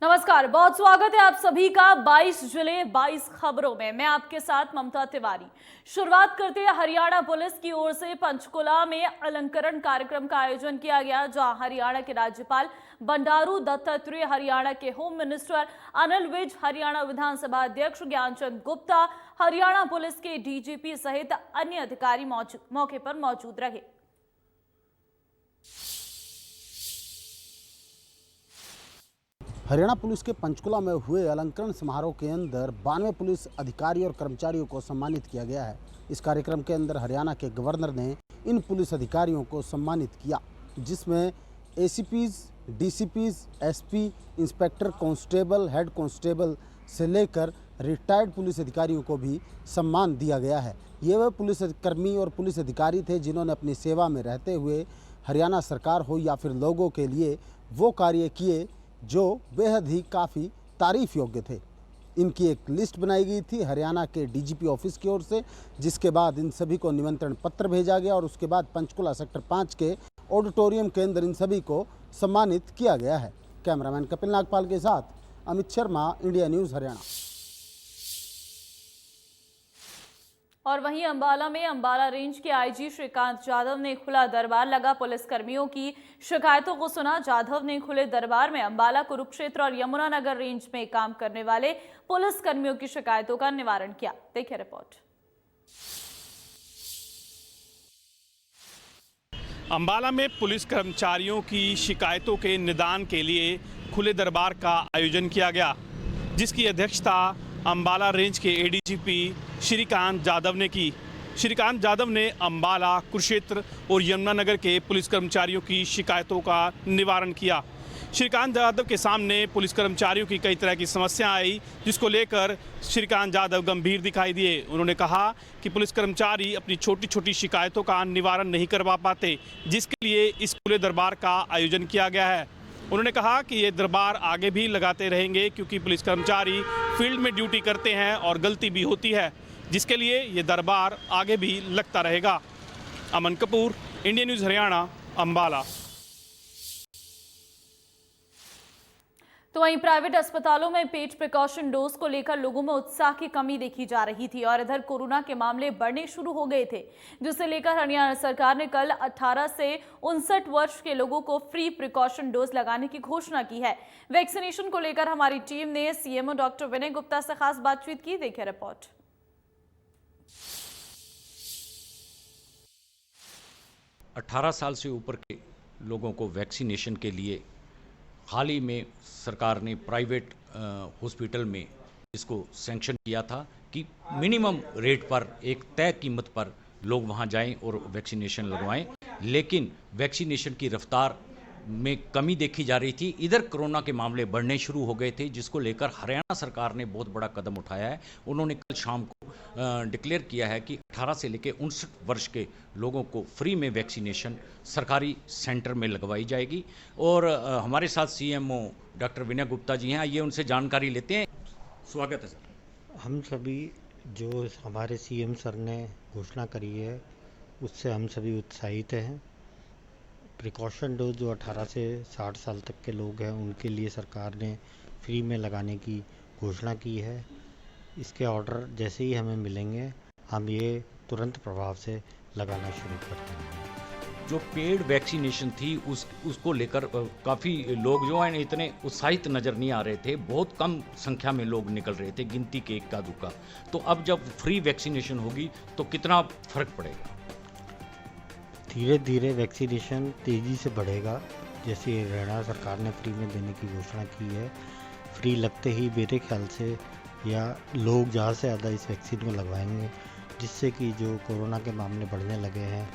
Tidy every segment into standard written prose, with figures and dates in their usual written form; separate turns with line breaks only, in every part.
नमस्कार, बहुत स्वागत है आप सभी का 22 जिले 22 खबरों में। मैं आपके साथ ममता तिवारी। शुरुआत करते हैं हरियाणा पुलिस की ओर से पंचकुला में अलंकरण कार्यक्रम का आयोजन किया गया, जहां हरियाणा के राज्यपाल बंडारू दत्तात्रेय, हरियाणा के होम मिनिस्टर अनिल विज, हरियाणा विधानसभा अध्यक्ष ज्ञानचंद गुप्ता, हरियाणा पुलिस के डीजीपी सहित अन्य अधिकारी मौके पर मौजूद रहे।
हरियाणा पुलिस के पंचकुला में हुए अलंकरण समारोह के अंदर 92 पुलिस अधिकारी और कर्मचारियों को सम्मानित किया गया है। इस कार्यक्रम के अंदर हरियाणा के गवर्नर ने इन पुलिस अधिकारियों को सम्मानित किया, जिसमें ACPs, DCPs, SP, inspector, constable, head constable से लेकर रिटायर्ड पुलिस अधिकारियों को भी सम्मान दिया गया है। ये वह पुलिस कर्मी और पुलिस अधिकारी थे जिन्होंने अपनी सेवा में रहते हुए हरियाणा सरकार हो या फिर लोगों के लिए वो कार्य किए जो बेहद ही काफ़ी तारीफ योग्य थे। इनकी एक लिस्ट बनाई गई थी हरियाणा के डीजीपी ऑफिस की ओर से, जिसके बाद इन सभी को निमंत्रण पत्र भेजा गया और उसके बाद पंचकुला सेक्टर 5 के ऑडिटोरियम के अंदर इन सभी को सम्मानित किया गया है। कैमरामैन कपिल नागपाल के साथ अमित शर्मा, इंडिया न्यूज़ हरियाणा।
और वहीं अंबाला में अंबाला रेंज के आईजी श्रीकांत जाधव ने खुला दरबार लगा पुलिस कर्मियों की शिकायतों को सुना। जाधव ने खुले दरबार में अंबाला, कुरुक्षेत्र और यमुनानगर रेंज में काम करने वाले पुलिस कर्मियों की शिकायतों का निवारण किया। देखिए रिपोर्ट।
अंबाला में पुलिस कर्मचारियों की शिकायतों के निदान के लिए खुले दरबार का आयोजन किया गया, जिसकी अध्यक्षता अंबाला रेंज के एडीजीपी श्रीकांत जाधव ने की। श्रीकांत जाधव ने अंबाला, कुरुक्षेत्र और यमुनानगर के पुलिस कर्मचारियों की शिकायतों का निवारण किया। श्रीकांत जाधव के सामने पुलिस कर्मचारियों की कई तरह की समस्या आई, जिसको लेकर श्रीकांत जाधव गंभीर दिखाई दिए। उन्होंने कहा कि पुलिस कर्मचारी अपनी छोटी छोटी शिकायतों का निवारण नहीं करवा पाते, जिसके लिए इस खुले दरबार का आयोजन किया गया है। उन्होंने कहा कि ये दरबार आगे भी लगाते रहेंगे, क्योंकि पुलिस कर्मचारी फील्ड में ड्यूटी करते हैं और गलती भी होती है, जिसके लिए ये दरबार आगे भी लगता रहेगा। अमन कपूर, इंडिया न्यूज़ हरियाणा, अंबाला।
तो वहीं प्राइवेट अस्पतालों में पेड प्रिकॉशन डोज को लेकर लोगों में उत्साह की कमी देखी जा रही थी और इधर कोरोना के मामले बढ़ने शुरू हो गए थे, जिसे लेकर हरियाणा सरकार ने कल 18 से 59 वर्ष के लोगों को फ्री प्रिकॉशन डोज लगाने की घोषणा की है। वैक्सीनेशन को लेकर हमारी टीम ने सीएमओ डॉक्टर विनय गुप्ता से खास बातचीत की। देखिए रिपोर्ट।
18 साल से ऊपर के लोगों को वैक्सीनेशन के लिए हाल ही में सरकार ने प्राइवेट हॉस्पिटल में इसको सैंक्शन किया था कि मिनिमम रेट पर, एक तय कीमत पर लोग वहां जाएं और वैक्सीनेशन लगवाएं। लेकिन वैक्सीनेशन की रफ्तार में कमी देखी जा रही थी। इधर कोरोना के मामले बढ़ने शुरू हो गए थे, जिसको लेकर हरियाणा सरकार ने बहुत बड़ा कदम उठाया है। उन्होंने कल शाम को डिक्लेयर किया है कि 18 से लेकर 59 वर्ष के लोगों को फ्री में वैक्सीनेशन सरकारी सेंटर में लगवाई जाएगी। और हमारे साथ सीएमओ डॉक्टर विनय गुप्ता जी हैं, आइए उनसे जानकारी लेते हैं। स्वागत है सर।
हम सभी जो हमारे सीएम सर ने घोषणा करी है, उससे हम सभी उत्साहित हैं। प्रिकॉशन डोज जो 18 से 60 साल तक के लोग हैं, उनके लिए सरकार ने फ्री में लगाने की घोषणा की है। इसके ऑर्डर जैसे ही हमें मिलेंगे, हम ये तुरंत प्रभाव से लगाना शुरू कर देंगे।
जो पेड वैक्सीनेशन थी उसको लेकर काफ़ी लोग जो हैं इतने उत्साहित नज़र नहीं आ रहे थे। बहुत कम संख्या में लोग निकल रहे थे, गिनती के इक्का दुक्का। तो अब जब फ्री वैक्सीनेशन होगी तो कितना फ़र्क पड़ेगा?
धीरे धीरे वैक्सीनेशन तेज़ी से बढ़ेगा। जैसे हरियाणा सरकार ने फ्री में देने की घोषणा की है, फ्री लगते ही मेरे ख्याल से या लोग ज़्यादा से ज़्यादा इस वैक्सीन को लगवाएंगे, जिससे कि जो कोरोना के मामले बढ़ने लगे हैं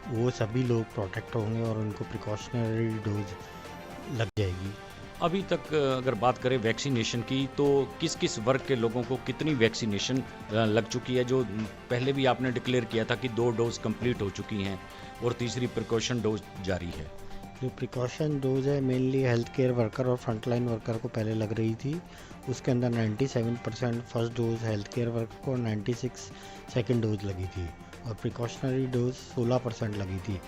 वो सभी लोग प्रोटेक्ट होंगे और उनको प्रिकॉशनरी डोज लग जाएगी।
अभी तक अगर बात करें वैक्सीनेशन की, तो किस किस वर्ग के लोगों को कितनी वैक्सीनेशन लग चुकी है? जो पहले भी आपने डिक्लेयर किया था कि 2 डोज कंप्लीट हो चुकी हैं और तीसरी प्रिकॉशन डोज जारी है।
जो प्रिकॉशन डोज है मेनली हेल्थ केयर वर्कर और फ्रंटलाइन वर्कर को पहले लग रही थी। उसके अंदर 97% first dose health care worker को और 96 सेकेंड डोज लगी थी और प्रिकॉशनरी डोज 16% लगी थी।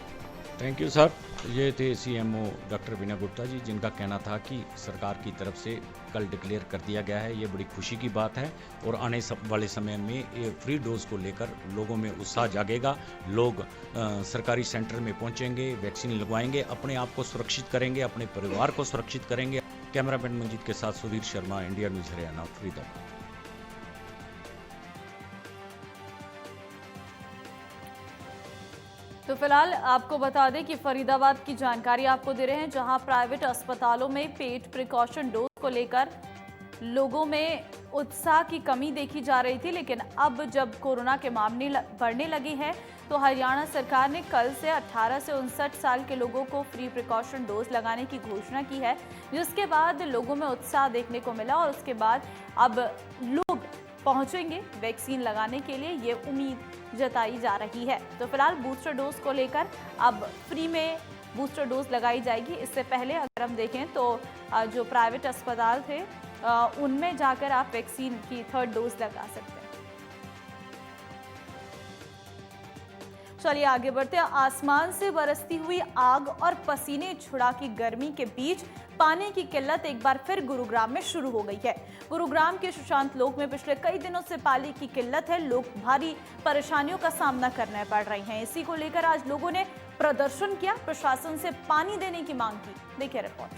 Thank you sir. ये थे सीएमओ डॉक्टर बीना गुप्ता जी, जिनका कहना था कि सरकार की तरफ से कल डिक्लेयर कर दिया गया है। ये बड़ी खुशी की बात है और आने वाले समय में ये फ्री डोज को लेकर लोगों में उत्साह जागेगा। लोग सरकारी सेंटर में पहुंचेंगे, वैक्सीन लगवाएंगे, अपने आप को सुरक्षित करेंगे, अपने परिवार को सुरक्षित करेंगे। कैमरामैन मंजीत के साथ सुधीर शर्मा, इंडिया न्यूज़ हरियाणा, फरीदाबाद।
तो फिलहाल आपको बता दें कि फरीदाबाद की जानकारी आपको दे रहे हैं, जहां प्राइवेट अस्पतालों में पेड प्रिकॉशन डोज को लेकर लोगों में उत्साह की कमी देखी जा रही थी, लेकिन अब जब कोरोना के मामले बढ़ने लगे हैं तो हरियाणा सरकार ने कल से 18 से 59 साल के लोगों को फ्री प्रिकॉशन डोज लगाने की घोषणा की है, जिसके बाद लोगों में उत्साह देखने को मिला और उसके बाद अब लोग पहुंचेंगे वैक्सीन लगाने के लिए, ये उम्मीद जताई जा रही है। तो फिलहाल बूस्टर डोज को लेकर अब फ्री में बूस्टर डोज लगाई जाएगी। इससे पहले अगर हम देखें तो जो प्राइवेट अस्पताल थे उनमें जाकर आप वैक्सीन की 3rd डोज लगा सकते हैं। चलिए आगे बढ़ते हैं। आसमान से बरसती हुई आग और पसीने छुड़ा की गर्मी के बीच पानी की किल्लत एक बार फिर गुरुग्राम में शुरू हो गई है। गुरुग्राम के सुशांत लोक में पिछले कई दिनों से पानी की किल्लत है। लोग भारी परेशानियों का सामना करना पड़ रही हैं। इसी को लेकर आज लोगों ने प्रदर्शन किया, प्रशासन से पानी देने की मांग की। देखिए रिपोर्ट।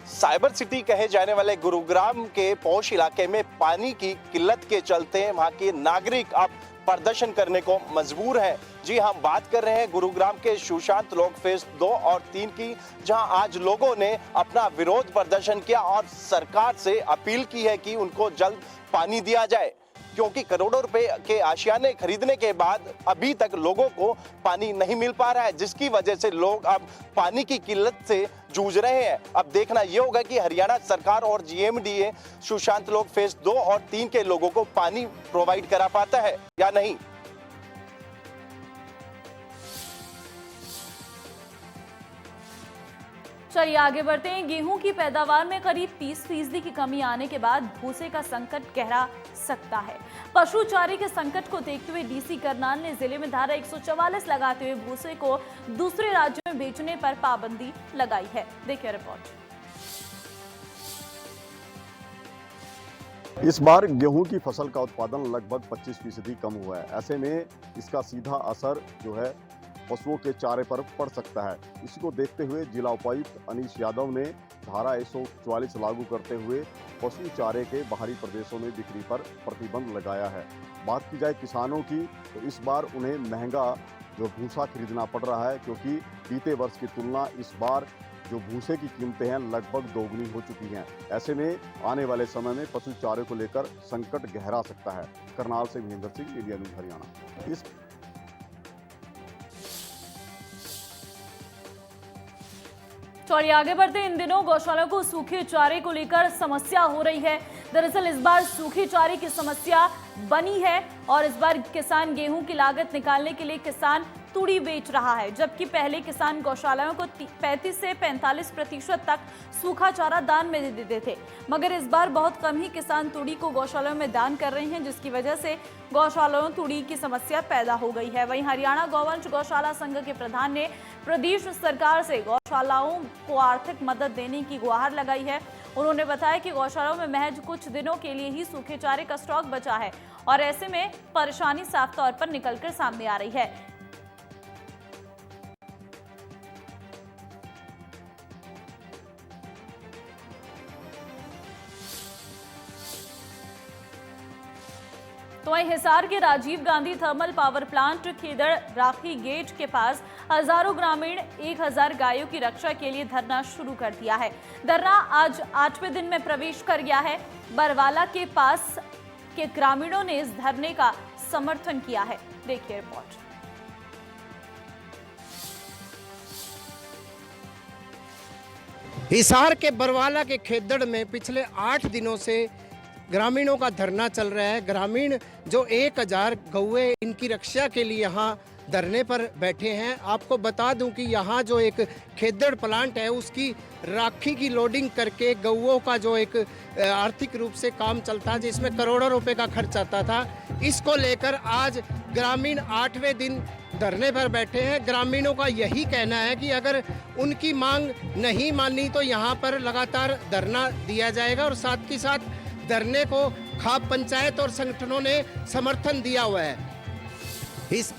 साइबर सिटी कहे जाने वाले गुरुग्राम के पौष इलाके में पानी की किल्लत के चलते वहां के नागरिक अब प्रदर्शन करने को मजबूर हैं। जी हम बात कर रहे हैं गुरुग्राम के सुशांत लोक फेज 2 और 3 की, जहां आज लोगों ने अपना विरोध प्रदर्शन किया और सरकार से अपील की है कि उनको जल्द पानी दिया जाए, क्योंकि करोड़ों रुपए के आशियाने खरीदने के बाद अभी तक लोगों को पानी नहीं मिल पा रहा है, जिसकी वजह से लोग अब पानी की किल्लत से जूझ रहे हैं। अब देखना यह होगा कि हरियाणा सरकार और जीएमडीए सुशांत लोक फेज 2 और 3 के लोगों को पानी प्रोवाइड करा पाता है या नहीं।
चलिए आगे बढ़ते हैं। गेहूं की पैदावार में करीब 30% की कमी आने के बाद भूसे का संकट गहरा सकता है। पशु चारे के संकट को देखते हुए डीसी करनाल ने जिले में धारा 144 लगाते हुए भूसे को दूसरे राज्यों में बेचने पर पाबंदी लगाई है। देखिए रिपोर्ट।
इस बार गेहूं की फसल का उत्पादन लगभग 25% कम हुआ है। ऐसे में इसका सीधा असर जो है पशुओं के चारे पर पड़ सकता है। इसी को देखते हुए जिला उपायुक्त अनीश यादव ने धारा 144 लागू करते हुए पशु चारे के बाहरी प्रदेशों में बिक्री पर प्रतिबंध लगाया है। बात की जाए किसानों की तो इस बार उन्हें महंगा जो भूसा खरीदना पड़ रहा है, क्योंकि बीते वर्ष की तुलना इस बार जो भूसे की कीमतें हैं लगभग दोगुनी हो चुकी हैं। ऐसे में आने वाले समय में पशु चारे को लेकर संकट गहरा सकता है। करनाल से महेंद्र सिंह, इंडिया न्यूज़ हरियाणा।
चलिए आगे बढ़ते। इन दिनों गौशालाओं को सूखे चारे को लेकर समस्या हो रही है। दरअसल इस बार सूखे चारे की समस्या बनी है और इस बार किसान गेहूं की लागत निकालने के लिए किसान तूड़ी बेच रहा है, जबकि पहले किसान गौशालाओं को 35 से 45% तक सूखा चारा दान में दे देते थे, मगर इस बार बहुत कम ही किसान तूड़ी को गौशालाओं में दान कर रहे हैं, जिसकी वजह से गौशालाओं तूड़ी की समस्या पैदा हो गई है। वहीं हरियाणा गौवंश गौशाला संघ के प्रधान ने प्रदेश सरकार से गौशालाओं को आर्थिक मदद देने की गुहार लगाई है। उन्होंने बताया कि गौशालाओं में महज कुछ दिनों के लिए ही सूखे चारे का स्टॉक बचा है और ऐसे में परेशानी साफ तौर पर निकलकर सामने आ रही है। तो वहीं हिसार के Rajiv Gandhi thermal power plant Khedar Rakhi gate के पास हजारों ग्रामीण 1000 गायों की रक्षा के लिए धरना शुरू कर दिया है। धरना आज 8वें दिन में प्रवेश कर गया है। बरवाला के पास के ग्रामीणों ने इस धरने का समर्थन किया है। देखिए रिपोर्ट।
हिसार के बरवाला के खेदड़ में पिछले 8 दिनों से ग्रामीणों का धरना चल रहा है। ग्रामीण जो 1000 गौए इनकी रक्षा के लिए यहाँ धरने पर बैठे हैं। आपको बता दूं कि यहाँ जो एक खेदड़ प्लांट है उसकी राखी की लोडिंग करके गौओं का जो एक आर्थिक रूप से काम चलता है, जिसमें करोड़ों रुपए का खर्च आता था, इसको लेकर आज ग्रामीण 8वें दिन धरने पर बैठे हैं। ग्रामीणों का यही कहना है कि अगर उनकी मांग नहीं मानी तो यहाँ पर लगातार धरना दिया जाएगा और साथ ही साथ धरने को खाप पंचायत और संगठनों ने समर्थन दिया हुआ है। इस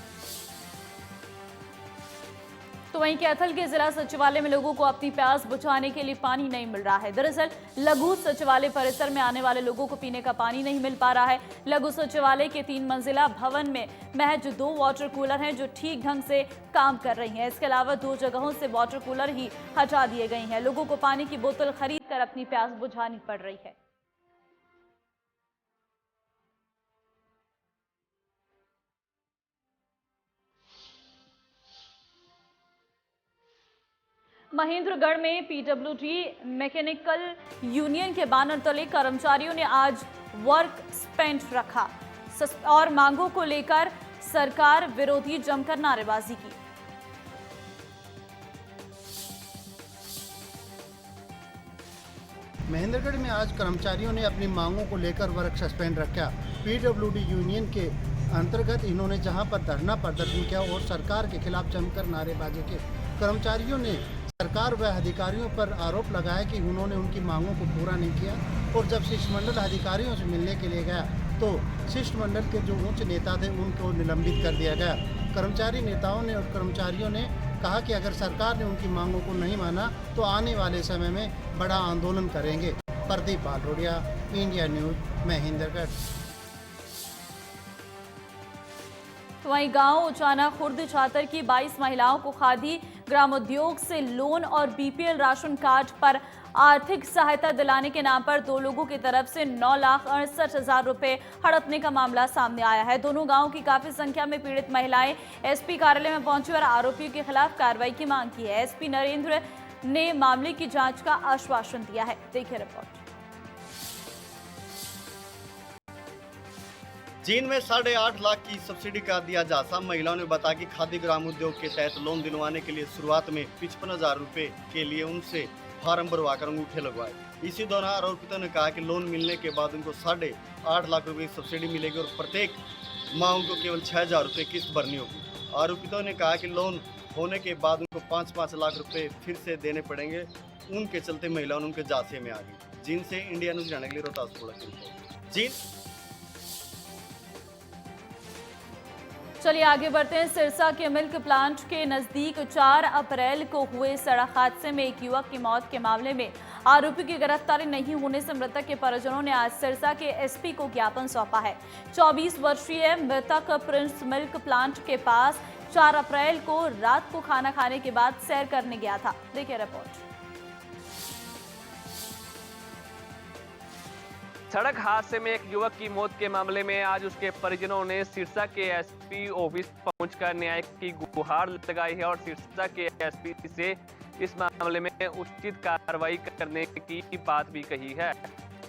तो वहीं कैथल के जिला सचिवालय में लोगों को अपनी प्यास बुझाने के लिए पानी नहीं मिल रहा है। दरअसल लघु सचिवालय परिसर में आने वाले लोगों को पीने का पानी नहीं मिल पा रहा है। लघु सचिवालय के 3 मंजिला भवन में महज 2 वाटर कूलर हैं जो ठीक ढंग से काम कर रही हैं। इसके अलावा 2 जगहों से वाटर कूलर ही हटा दिए गए हैं। लोगों को पानी की बोतल खरीद कर अपनी प्यास बुझानी पड़ रही है। महेंद्रगढ़ में पीडब्ल्यूडी मैकेनिकल यूनियन के बैनर तले कर्मचारियों ने आज वर्क स्पेंट रखा और मांगों को लेकर सरकार विरोधी जमकर नारेबाजी की।
महेंद्रगढ़ में आज कर्मचारियों ने अपनी मांगों को लेकर वर्क सस्पेंड रखा। पीडब्ल्यूडी यूनियन के अंतर्गत इन्होंने जहां पर धरना प्रदर्शन किया और सरकार के खिलाफ जमकर नारेबाजी की। कर्मचारियों ने सरकार व अधिकारियों पर आरोप लगाया कि उन्होंने उनकी मांगों को पूरा नहीं किया और जब शिष्टमंडल अधिकारियों से मिलने के लिए गया तो शिष्टमंडल के जो उच्च नेता थे उनको निलंबित कर दिया गया। कर्मचारी नेताओं ने और कर्मचारियों ने कहा कि अगर सरकार ने उनकी मांगों को नहीं माना तो आने वाले समय में बड़ा आंदोलन करेंगे। Pradeep Balrodia, India news, Mahendragarh.
वहीं गांव उचाना खुर्द छात्र की 22 महिलाओं को खादी ग्रामोद्योग से लोन और बीपीएल राशन कार्ड पर आर्थिक सहायता दिलाने के नाम पर 2 लोगों की तरफ से 9,68,000 रुपए हड़पने का मामला सामने आया है। दोनों गांवों की काफी संख्या में पीड़ित महिलाएं एसपी कार्यालय में पहुंची और आरोपियों के खिलाफ कार्रवाई की मांग की है। एसपी नरेंद्र ने मामले की जांच का आश्वासन दिया है। देखिए रिपोर्ट।
जींद में 8.5 लाख की सब्सिडी का दिया जायजा। महिलाओं ने बताया कि खादी ग्राम उद्योग के तहत लोन दिलवाने के लिए शुरुआत में 55,000 रुपए के लिए उनसे फार्म भरवाकर अंगूठे लगवाए। इसी दौरान आरोपितों ने कहा कि लोन मिलने के बाद उनको 8.5 लाख रुपए की सब्सिडी मिलेगी और प्रत्येक माह उनको केवल 6,000 रुपए किस्त भरनी होगी। आरोपितों ने कहा कि लोन होने के बाद उनको 5-5 लाख रुपए फिर से देने पड़ेंगे। उनके चलते महिलाओं उनके जांचे में आ गई। जींद से इंडिया न्यूज जाने के लिए रोहतास की रिपोर्ट। जींद।
चलिए आगे बढ़ते हैं। सिरसा के मिल्क प्लांट के नजदीक 4 अप्रैल को हुए सड़क हादसे में एक युवक की मौत के मामले में आरोपी की गिरफ्तारी नहीं होने से मृतक के परिजनों ने आज सिरसा के एसपी को ज्ञापन सौंपा है। 24 वर्षीय मृतक प्रिंस मिल्क प्लांट के पास 4 अप्रैल को रात को खाना खाने के बाद सैर करने गया था। देखिए रिपोर्ट।
सड़क हादसे में एक युवक की मौत के मामले में आज उसके परिजनों ने सिरसा के एसपी ऑफिस पहुंचकर न्याय की गुहार लगाई है और सिरसा के एसपी से इस मामले में उचित कार्रवाई करने की बात भी कही है।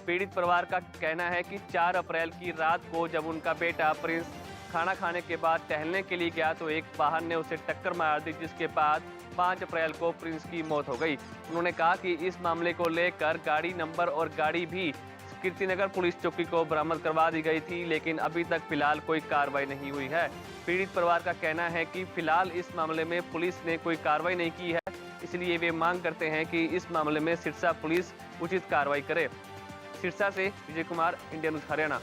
पीड़ित परिवार का कहना है कि 4 अप्रैल की रात को जब उनका बेटा प्रिंस खाना खाने के बाद टहलने के लिए गया तो एक वाहन ने उसे टक्कर मार दी, जिसके बाद 5 अप्रैल को प्रिंस की मौत हो गई। उन्होंने कहा कि इस मामले को लेकर गाड़ी नंबर और गाड़ी भी कीर्तिनगर पुलिस चौकी को बरामद करवा दी गई थी, लेकिन अभी तक फिलहाल कोई कार्रवाई नहीं हुई है। पीड़ित परिवार का कहना है कि फिलहाल इस मामले में पुलिस ने कोई कार्रवाई नहीं की है, इसलिए वे मांग करते हैं कि इस मामले में सिरसा पुलिस उचित कार्रवाई करे। सिरसा से विजय कुमार, इंडिया न्यूज हरियाणा।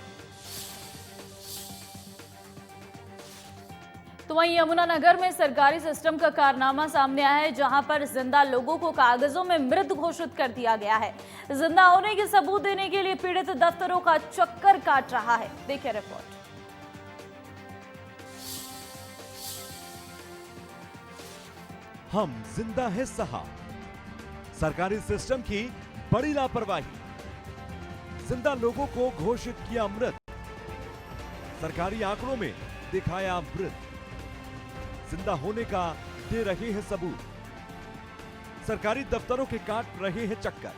तो वहीं यमुनानगर में सरकारी सिस्टम का कारनामा सामने आया है, जहां पर जिंदा लोगों को कागजों में मृत घोषित कर दिया गया है। जिंदा होने के सबूत देने के लिए पीड़ित दफ्तरों का चक्कर काट रहा है। देखिए रिपोर्ट।
हम जिंदा है सहा। सरकारी सिस्टम की बड़ी लापरवाही। जिंदा लोगों को घोषित किया मृत। सरकारी आंकड़ों में दिखाया मृत। जिंदा होने का दे रहे हैं सबूत। सरकारी दफ्तरों के काट रहे हैं चक्कर।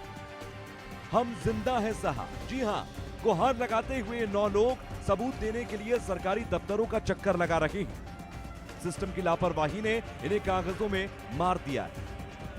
हम जिंदा है सहा। जी हां, गुहार लगाते हुए 9 लोग सबूत देने के लिए सरकारी दफ्तरों का चक्कर लगा रहे हैं। सिस्टम की लापरवाही ने इन्हें कागजों में मार दिया है।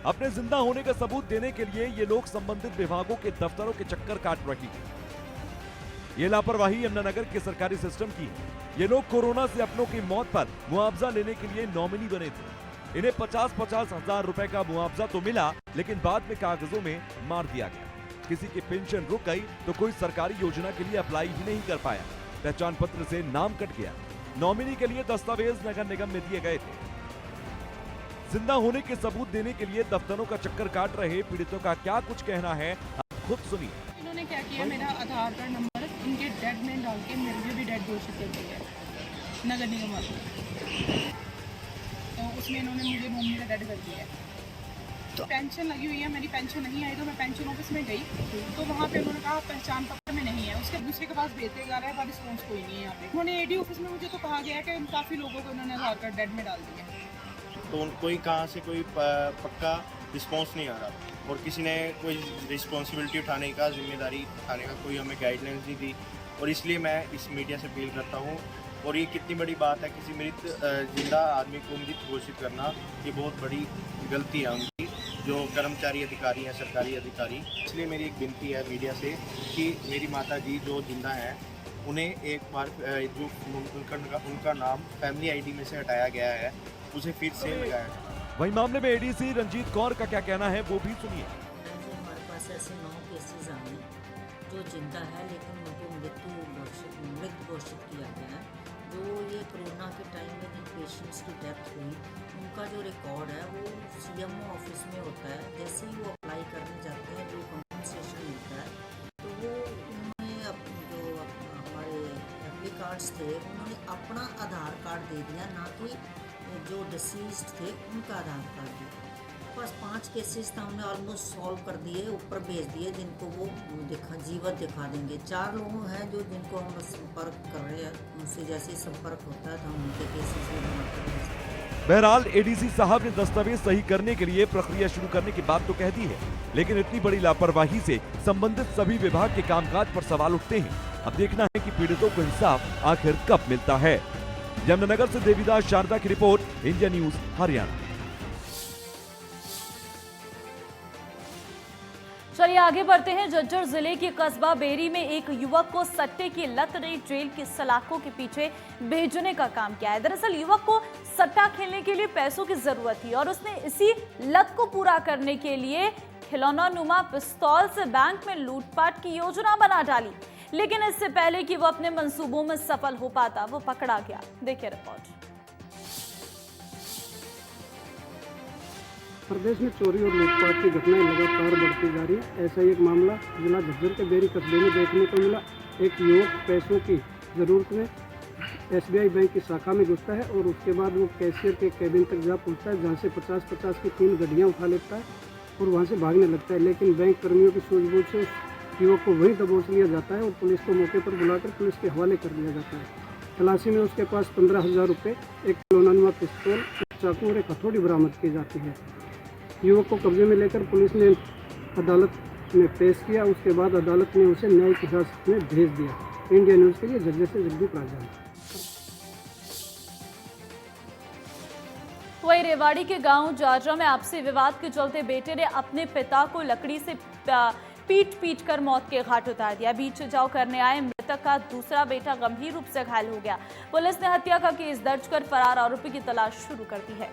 अपने जिंदा होने का सबूत देने के लिए ये लोग संबंधित विभागों के दफ्तरों के चक्कर काट रहे हैं। ये लापरवाही यमुनानगर के सरकारी सिस्टम की है। ये लोग कोरोना से अपनों की मौत पर मुआवजा लेने के लिए नॉमिनी बने थे। इन्हें 50-50 हजार रुपए का मुआवजा तो मिला, लेकिन बाद में कागजों में मार दिया गया। किसी की पेंशन रुक गई तो कोई सरकारी योजना के लिए अप्लाई ही नहीं कर पाया। पहचान पत्र से नाम कट गया। नॉमिनी के लिए दस्तावेज नगर निगम में दिए गए थे। जिंदा होने के सबूत देने के लिए दफ्तरों का चक्कर काट रहे पीड़ितों का क्या कुछ कहना है, आप खुद सुनिए।
इन्होंने क्या किया, मेरा आधार कार्ड नंबर इनके डेड में डाल के मेरे भी डेड घोषित कर दिया नगर निगम वालों। तो उसमें इन्होंने मुझे नॉमिनी का डेड कर दिया। तो पेंशन लगी हुई है, मेरी पेंशन नहीं आई तो मैं पेंशन ऑफिस में गई तो वहाँ पे उन्होंने कहा पहचान पत्र में नहीं है। उसके दूसरे के पास भेजते जा रहा है पर रिस्पॉन्स कोई नहीं है यहाँ पे। उन्होंने एडी ऑफिस में मुझे तो कहा गया कि काफ़ी लोगों को उन्होंने आधार कार्ड डेड में डाल दिया।
तो कोई कहाँ से कोई पक्का रिस्पॉन्स नहीं आ रहा और किसी ने कोई रिस्पॉन्सिबिलिटी उठाने का, जिम्मेदारी उठाने का कोई हमें गाइडलाइंस नहीं दी। और इसलिए मैं इस मीडिया से अपील करता हूँ। और ये कितनी बड़ी बात है, किसी मृत जिंदा आदमी को मृत घोषित करना, ये बहुत बड़ी गलती है उनकी, जो कर्मचारी अधिकारी हैं, सरकारी अधिकारी। इसलिए मेरी एक विनती है मीडिया से कि मेरी माता जी जो जिंदा हैं उन्हें एक बार जो उनका नाम फैमिली आईडी में से हटाया गया है उसे फिर से लगाया जाए।
वही मामले में एडीसी रंजीत कौर का क्या कहना है वो भी सुनिए।
हमारे पास ऐसे 9 केसेस आए जो जिंदा है लेकिन उनको मृत घोषित किया गया है। जो ये कोरोना के टाइम में जिन पेशेंट्स की डेथ हुई उनका जो रिकॉर्ड है वो सीएमओ ऑफिस में होता है। जैसे ही वो अप्लाई करने जाते हैं जो कंपनसेशन मिलता है तो वो उन्होंने जो हमारे एप्लीकार्ड्स थे उन्होंने अपना आधार कार्ड दे दिया, ना कि जो डिसीज्ड थे उनका आधार कार्ड दिया। बस 5 केसेस था, हमने ऑलमोस्ट सॉल्व कर दिए, ऊपर भेज दिए जिनको वो जीवित दिखा देंगे। 4 लोग हैं जो जिनको हम संपर्क कर रहे हैं, उनसे जैसे संपर्क होता है तो हम उनके केसेस में बनाते हैं।
बहरहाल एडीसी साहब ने दस्तावेज सही करने के लिए प्रक्रिया शुरू करने की बात तो कह दी है, लेकिन इतनी बड़ी लापरवाही से संबंधित सभी विभाग के कामकाज पर सवाल उठते हैं। अब देखना है कि पीड़ितों को इंसाफ आखिर कब मिलता है। यमुनानगर से देवीदास शारदा की रिपोर्ट, इंडिया न्यूज हरियाणा।
चलिए आगे बढ़ते हैं। झज्जर जिले के कस्बा बेरी में एक युवक को सट्टे की लत ने जेल की सलाखों के पीछे भेजने का काम किया है। दरअसल युवक को सट्टा खेलने के लिए पैसों की जरूरत थी और उसने इसी लत को पूरा करने के लिए खिलौना नुमा पिस्तौल से बैंक में लूटपाट की योजना बना डाली। लेकिन इससे पहले कि वो अपने मंसूबों में सफल हो पाता, वो पकड़ा गया। देखिए रिपोर्ट।
प्रदेश में चोरी और लूटपाट की घटनाएं लगातार बढ़ती जा रही है। ऐसा ही एक मामला जिला झज्जर के बेरी कस्बे में देखने को मिला। एक युवक पैसों की ज़रूरत में एसबीआई बैंक की शाखा में घुसता है और उसके बाद वो कैशियर के केबिन तक जा पहुंचता है, जहां से 50-50 की 3 गड्डियां उठा लेता है और वहां से भागने लगता है। लेकिन बैंक कर्मियों की सूझबूझ से उस युवक को वहीं दबोच लिया जाता है और पुलिस को मौके पर बुलाकर पुलिस के हवाले कर दिया जाता है। तलाशी में उसके पास 15,000 रुपये, एक खिलौना पिस्तौल, चाकू और एक हथौड़ी बरामद की जाती है। युवक को कब्जे में लेकर पुलिस ने अदालत में पेश किया। उसके बाद अदालत ने उसे न्यायिक हिरासत में भेज दिया। इंडिया न्यूज़ के लिए झज्जर से जगदीप राजा।
वही रेवाड़ी के गांव जाजरा में आपसी विवाद के चलते बेटे ने अपने पिता को लकड़ी से पीट कर मौत के घाट उतार दिया। बीच जाओ करने आए मृतक का दूसरा बेटा गंभीर रूप से घायल हो गया। पुलिस ने हत्या का केस दर्ज कर फरार आरोपी की तलाश शुरू कर दी है।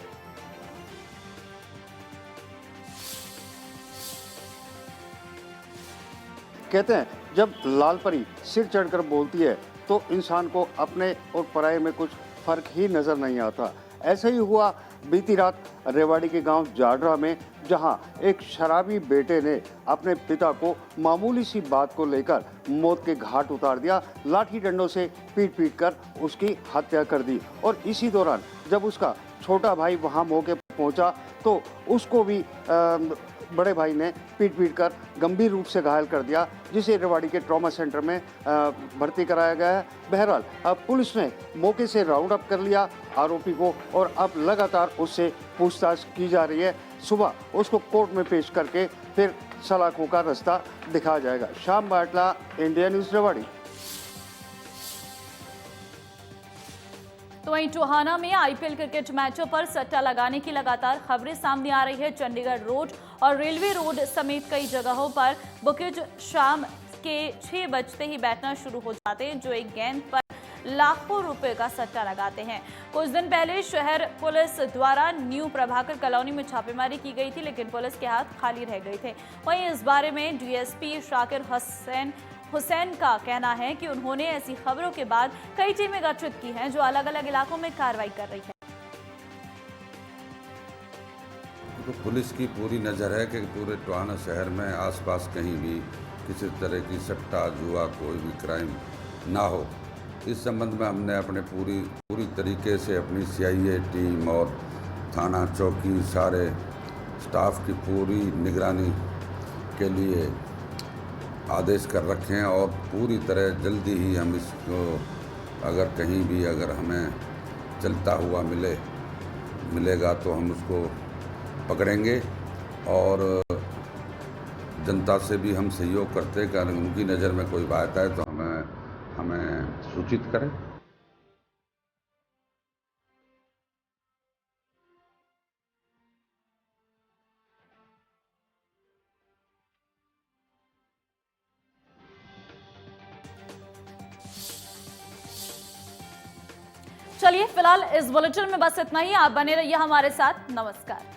कहते हैं जब लाल परी सिर चढ़कर बोलती है तो इंसान को अपने और पराये में कुछ फर्क ही नजर नहीं आता। ऐसा ही हुआ बीती रात रेवाड़ी के गांव जाडरा में, जहां एक शराबी बेटे ने अपने पिता को मामूली सी बात को लेकर मौत के घाट उतार दिया। लाठी डंडों से पीट कर उसकी हत्या कर दी। और इसी दौरान जब उसका छोटा भाई वहां मौके पर पहुंचा तो उसको भी बड़े भाई ने पीट कर गंभीर रूप से घायल कर दिया, जिसे रेवाड़ी के ट्रॉमा सेंटर में भर्ती कराया गया है। बहरहाल अब पुलिस ने मौके से राउंड अप कर लिया आरोपी को और अब लगातार उससे पूछताछ की जा रही है। सुबह उसको कोर्ट में पेश करके फिर सलाखों का रास्ता दिखाया जाएगा। श्याम बाटला, इंडिया न्यूज़ रेवाड़ी।
तो वहीं टोहाना में आईपीएल क्रिकेट मैचों पर सट्टा लगाने की लगातार खबरें सामने आ रही है। चंडीगढ़ रोड और रेलवे रोड समेत कई जगहों पर बुकेज शाम के 6 बजते ही बैठना शुरू हो जाते हैं, जो एक गेंद पर लाखों रुपए का सट्टा लगाते हैं। कुछ दिन पहले शहर पुलिस द्वारा न्यू प्रभाकर कॉलोनी में छापेमारी की गई थी, लेकिन पुलिस के हाथ खाली रह गए थे। वहीं इस बारे में डीएसपी शाकिर हुसैन का कहना है कि उन्होंने ऐसी खबरों के बाद कई टीमें गठित की हैं, जो अलग अलग इलाकों में कार्रवाई कर रही है।
तो पुलिस की पूरी नज़र है कि पूरे टोहाना शहर में आसपास कहीं भी किसी तरह की सट्टा जुआ कोई भी क्राइम ना हो। इस संबंध में हमने अपने पूरी तरीके से अपनी सीआईए टीम और थाना चौकी सारे स्टाफ की पूरी निगरानी के लिए आदेश कर रखे हैं और पूरी तरह जल्दी ही हम इसको अगर कहीं भी अगर हमें चलता हुआ मिलेगा तो हम उसको पकड़ेंगे और जनता से भी हम सहयोग करते हैं कि अगर उनकी नज़र में कोई बात आए तो हमें सूचित करें।
चलिए फिलहाल इस बुलेटिन में बस इतना ही। आप बने रहिए हमारे साथ। नमस्कार।